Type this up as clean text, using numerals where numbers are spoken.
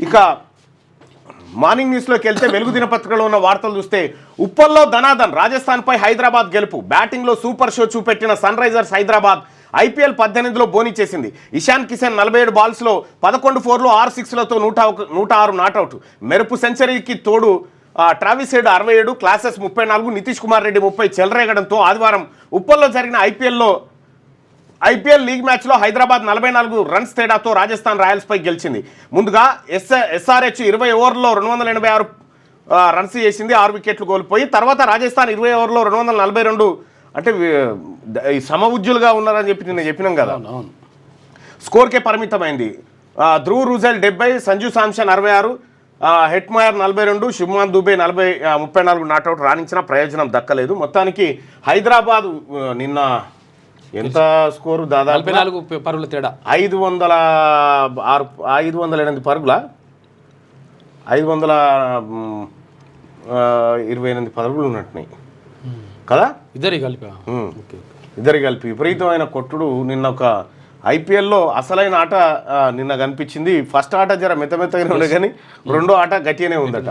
ఇక మార్నింగ్ న్యూస్లోకి వెళ్తే వెలుగు దినపత్రికలో ఉన్న వార్తలు చూస్తే ఉప్పల్లో ధనాధన్ రాజస్థాన్పై హైదరాబాద్ గెలుపు, బ్యాటింగ్లో సూపర్ షో చూపెట్టిన సన్ రైజర్స్ హైదరాబాద్ IPL 18లో బోనీ చేసింది. ఇషాన్ కిషన్ 47 బాల్స్లో 11 4లు 6 6లతో 106 నాట్అవుట్. మెరుపు సెంచరీకి తోడు Travis Head 67, Klaasen 34, Nitish Kumar Reddy 30 చెలరేగడంతో ఆదివారం ఉప్పల్లో జరిగిన ఐపీఎల్ లీగ్ మ్యాచ్లో హైదరాబాద్ 44 రన్స్ తేడాతో రాజస్థాన్ రాయల్స్పై గెలిచింది. ముందుగా SRH 20 ఓవర్లలో 286 రన్స్ చేసింది, 6 వికెట్లు కోల్పోయి. తర్వాత రాజస్థాన్ 20 ఓవర్లో 242, అంటే ఈ సమవుజ్జులుగా ఉన్నారని చెప్పి నేను చెప్పినాం కదా, స్కోర్కే పరిమితమైంది. ధ్రువ్ రూజెల్ 70, సంజు శాంసన్ 66, హెట్మయర్ 42, శుభ్మాన్ దుబే 34 నాట్అవుట్ రాణించిన ప్రయోజనం దక్కలేదు. మొత్తానికి హైదరాబాద్ నిన్న ఎంత స్కోరు, దాదాపు 44 పరుగుల తేడా, 508 పరుగుల 528 పరుగులు ఉన్నట్టున్నాయి కదా, ఇద్దరి కలిపి విపరీతమైన కొట్టుడు. నిన్న ఒక IPLలో అసలైన ఆట నిన్న కనిపించింది. ఫస్ట్ ఆట జర మెత్తగా ఉండే కానీ రెండో ఆట గట్టిగానే ఉందట.